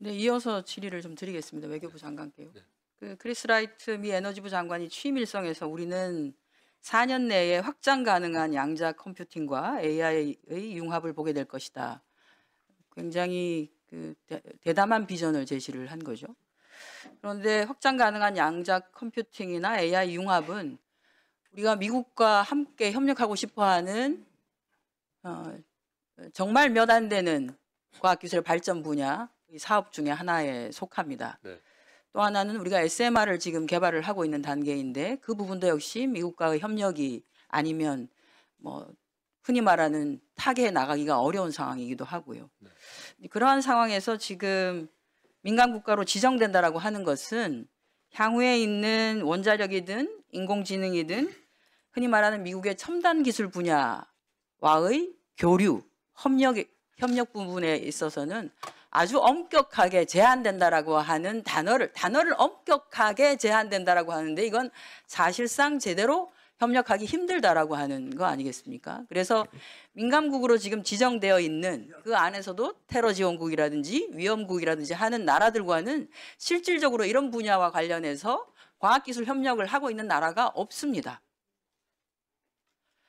네, 이어서 질의를 좀 드리겠습니다. 외교부 장관께요. 네. 그 크리스 라이트 미 에너지부 장관이 취임 일성에서 우리는 4년 내에 확장 가능한 양자 컴퓨팅과 AI의 융합을 보게 될 것이다. 굉장히 대담한 비전을 제시를 한 거죠. 그런데 확장 가능한 양자 컴퓨팅이나 AI 융합은 우리가 미국과 함께 협력하고 싶어하는 정말 몇 안 되는 과학기술의 발전 분야 사업 중에 하나에 속합니다. 네. 또 하나는 우리가 SMR을 지금 개발을 하고 있는 단계인데 그 부분도 역시 미국과의 협력이 아니면 뭐 흔히 말하는 타계에 나가기가 어려운 상황이기도 하고요. 네. 그러한 상황에서 지금 민간 국가로 지정된다라고 하는 것은 향후에 있는 원자력이든 인공지능이든 흔히 말하는 미국의 첨단 기술 분야와의 교류, 협력 부분에 있어서는 아주 엄격하게 제한된다라고 하는 단어를 엄격하게 제한된다라고 하는데 이건 사실상 제대로 협력하기 힘들다라고 하는 거 아니겠습니까? 그래서 민감국으로 지금 지정되어 있는 그 안에서도 테러 지원국이라든지 위험국이라든지 하는 나라들과는 실질적으로 이런 분야와 관련해서 과학기술 협력을 하고 있는 나라가 없습니다.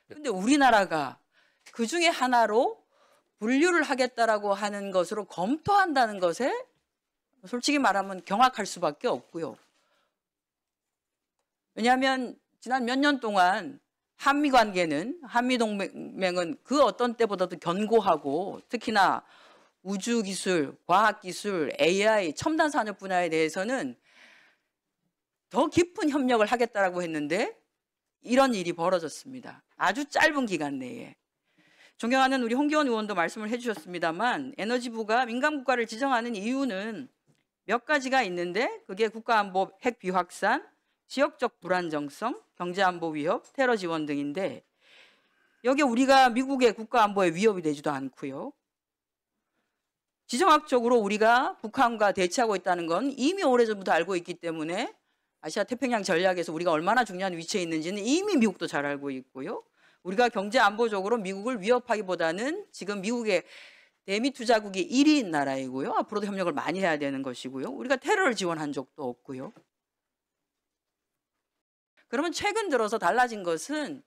근데 우리나라가 그 중에 하나로 분류를 하겠다라고 하는 것으로 검토한다는 것에 솔직히 말하면 경악할 수밖에 없고요. 왜냐하면 지난 몇 년 동안 한미동맹은 그 어떤 때보다도 견고하고 특히나 우주기술, 과학기술, AI, 첨단 산업 분야에 대해서는 더 깊은 협력을 하겠다라고 했는데 이런 일이 벌어졌습니다. 아주 짧은 기간 내에. 존경하는 우리 홍기원 의원도 말씀을 해주셨습니다만 에너지부가 민간국가를 지정하는 이유는 몇 가지가 있는데 그게 국가안보 핵 비확산, 지역적 불안정성, 경제안보 위협, 테러 지원 등인데 여기에 우리가 미국의 국가안보에 위협이 되지도 않고요. 지정학적으로 우리가 북한과 대치하고 있다는 건 이미 오래전부터 알고 있기 때문에 아시아 태평양 전략에서 우리가 얼마나 중요한 위치에 있는지는 이미 미국도 잘 알고 있고요. 우리가 경제 안보적으로 미국을 위협하기보다는 지금 미국의 대미 투자국이 1위인 나라이고요. 앞으로도 협력을 많이 해야 되는 것이고요. 우리가 테러를 지원한 적도 없고요. 그러면 최근 들어서 달라진 것은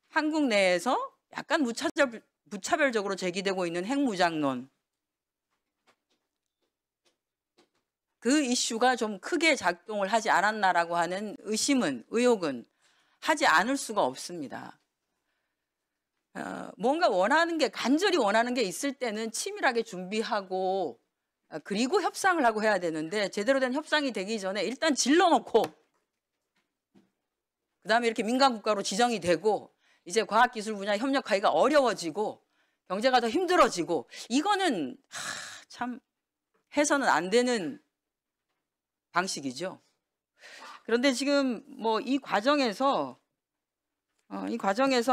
한국 내에서 약간 무차별적으로 제기되고 있는 핵무장론. 그 이슈가 좀 크게 작동을 하지 않았나라고 하는 의혹은 하지 않을 수가 없습니다. 뭔가 간절히 원하는 게 있을 때는 치밀하게 준비하고 그리고 협상을 하고 해야 되는데 제대로 된 협상이 되기 전에 일단 질러놓고 그다음에 이렇게 민간 국가로 지정이 되고 이제 과학기술 분야 협력하기가 어려워지고 경제가 더 힘들어지고 이거는 참 해서는 안 되는 방식이죠. 그런데 지금 뭐 이 과정에서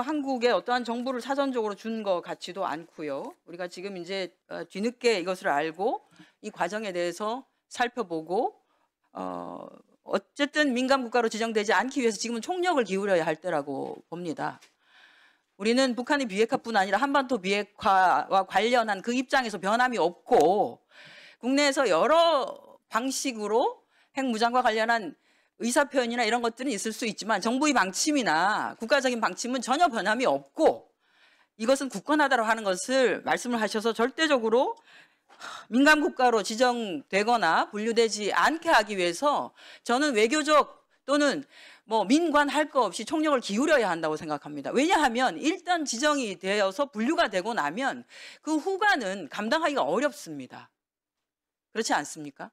한국에 어떠한 정보를 사전적으로 준 것 같지도 않고요. 우리가 지금 이제 뒤늦게 이것을 알고 이 과정에 대해서 살펴보고 어쨌든 민간 국가로 지정되지 않기 위해서 지금은 총력을 기울여야 할 때라고 봅니다. 우리는 북한의 비핵화뿐 아니라 한반도 비핵화와 관련한 그 입장에서 변함이 없고 국내에서 여러 방식으로 핵무장과 관련한 의사표현이나 이런 것들은 있을 수 있지만 정부의 방침이나 국가적인 방침은 전혀 변함이 없고 이것은 굳건하다고 하는 것을 말씀을 하셔서 절대적으로 민간 국가로 지정되거나 분류되지 않게 하기 위해서 저는 외교적 또는 뭐 민관할 거 없이 총력을 기울여야 한다고 생각합니다. 왜냐하면 일단 지정이 되어서 분류가 되고 나면 그 후과는 감당하기가 어렵습니다. 그렇지 않습니까?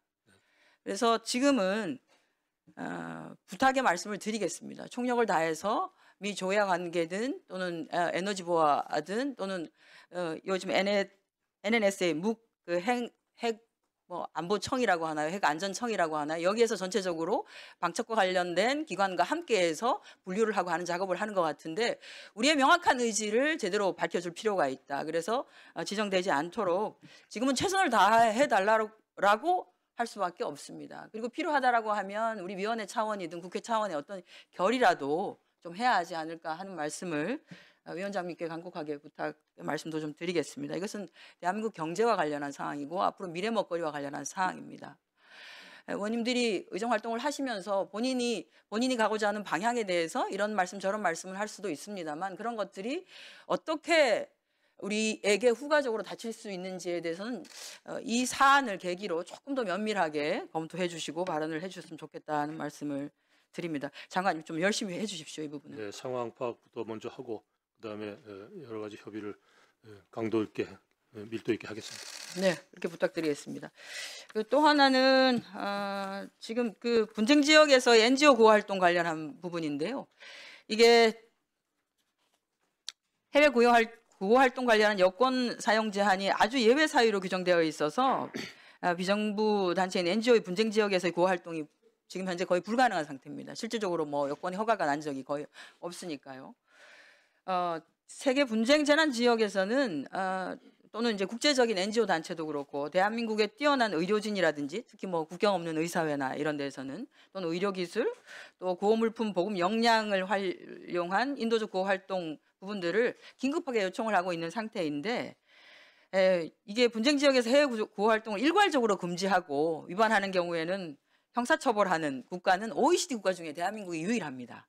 그래서 지금은 부탁의 말씀을 드리겠습니다. 총력을 다해서 미 조약 관계든 또는 에너지부와든 또는 요즘 NNSA 핵 안보청이라고 하나요? 핵안전청이라고 하나요? 여기에서 전체적으로 방첩과 관련된 기관과 함께해서 분류를 하고 하는 작업을 하는 것 같은데 우리의 명확한 의지를 제대로 밝혀줄 필요가 있다. 그래서 지정되지 않도록 지금은 최선을 다해달라고 할 수밖에 없습니다. 그리고 필요하다라고 하면 우리 위원회 차원이든 국회 차원의 어떤 결의라도 좀 해야 하지 않을까 하는 말씀을 위원장님께 간곡하게 부탁 말씀도 좀 드리겠습니다. 이것은 대한민국 경제와 관련한 사항이고 앞으로 미래 먹거리와 관련한 사항입니다. 의원님들이 의정활동을 하시면서 본인이 가고자 하는 방향에 대해서 이런 말씀 저런 말씀을 할 수도 있습니다만 그런 것들이 어떻게 우리에게 후가적으로 닥칠 수 있는지에 대해서는 이 사안을 계기로 조금 더 면밀하게 검토해 주시고 발언을 해 주셨으면 좋겠다는 말씀을 드립니다. 장관님 좀 열심히 해 주십시오. 이 부분은. 네, 상황 파악부터 먼저 하고 그다음에 여러 가지 협의를 강도 있게 밀도 있게 하겠습니다. 네, 그렇게 부탁드리겠습니다. 또 하나는 지금 그 분쟁 지역에서 NGO 구호 활동 관련한 부분인데요. 이게 해외 구호 활동 관련한 여권 사용 제한이 아주 예외 사유로 규정되어 있어서 비정부 단체인 NGO의 분쟁 지역에서의 구호 활동이 지금 현재 거의 불가능한 상태입니다. 실질적으로 뭐 여권이 허가가 난 적이 거의 없으니까요. 세계 분쟁 재난 지역에서는 또는 이제 국제적인 NGO 단체도 그렇고 대한민국의 뛰어난 의료진이라든지 특히 뭐 국경 없는 의사회나 이런 데서는 또는 의료기술 또 구호물품 보급 역량을 활용한 인도적 구호 활동 부분들을 긴급하게 요청을 하고 있는 상태인데 이게 분쟁 지역에서 해외 구호 활동을 일괄적으로 금지하고 위반하는 경우에는 형사처벌하는 국가는 OECD 국가 중에 대한민국이 유일합니다.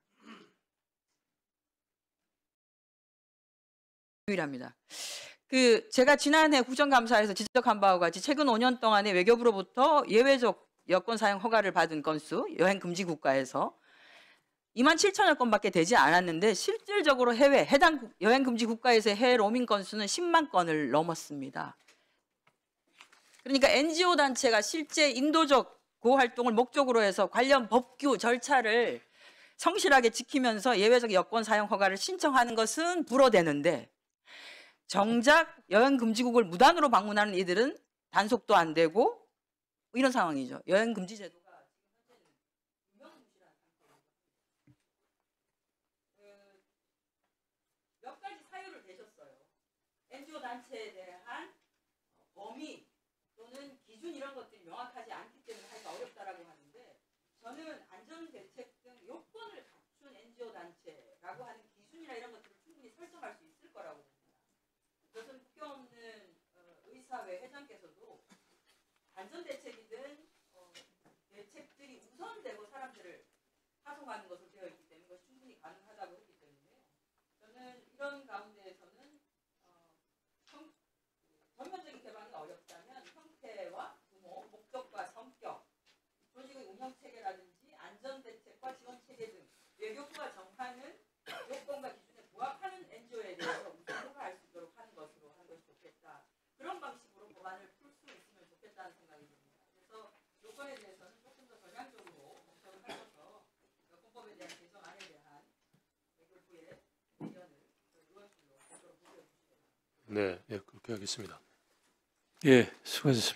제가 지난해 국정감사에서 지적한 바와 같이 최근 5년 동안에 외교부로부터 예외적 여권 사용 허가를 받은 건수 여행 금지 국가에서 27,000여 건밖에 되지 않았는데 실질적으로 해당 여행 금지 국가에서의 해외 로밍 건수는 10만 건을 넘었습니다. 그러니까 NGO 단체가 실제 인도적 구호 활동을 목적으로 해서 관련 법규 절차를 성실하게 지키면서 예외적 여권 사용 허가를 신청하는 것은 불어대는데 정작 여행 금지국을 무단으로 방문하는 이들은 단속도 안 되고 이런 상황이죠. 여행 금지 제도가 몇 가지 사유를 대셨어요. NGO 단체에 대한 범위 또는 기준 이런 것들이 명확하지 않기 때문에 하기가 어렵다라고 하는데 저는 안전대책 등 요건을 갖춘 NGO 단체라고 하는 기준이나 이런 것들을 충분히 설정할 수 있을 거라고 봅니다. 그것은 국경 없는 의사회 회장께서도 안전대책이든 대책들이 우선되고 사람들을 파송하는 것으로 되어 있기 때문에 그것이 충분히 가능하다고 했기 때문에요. 저는 이런 가운데에서는 전면적인 개방이 어렵다면 형태와 규모, 목적과 성격, 조직의 운영체계라든지 안전대책과 지원체계 등 외교부가 정하는 요건과 기준에 부합하는 NGO에 대해서 우선 허가할 수 있도록 하는 것으로 하는 것이 좋겠다. 그런 방식으로 법안을 풀 수 있으면 좋겠다는 생각이 듭니다. 그래서 요건에 대해서는 조금 더 전향적으로 검토를 하셔서 헌법에 대한 개정안에 대한 외교부의 의견을 의원실로 하도록 해주시기 바랍니다. 네, 그렇게 하겠습니다. 예, 수고하셨습니다.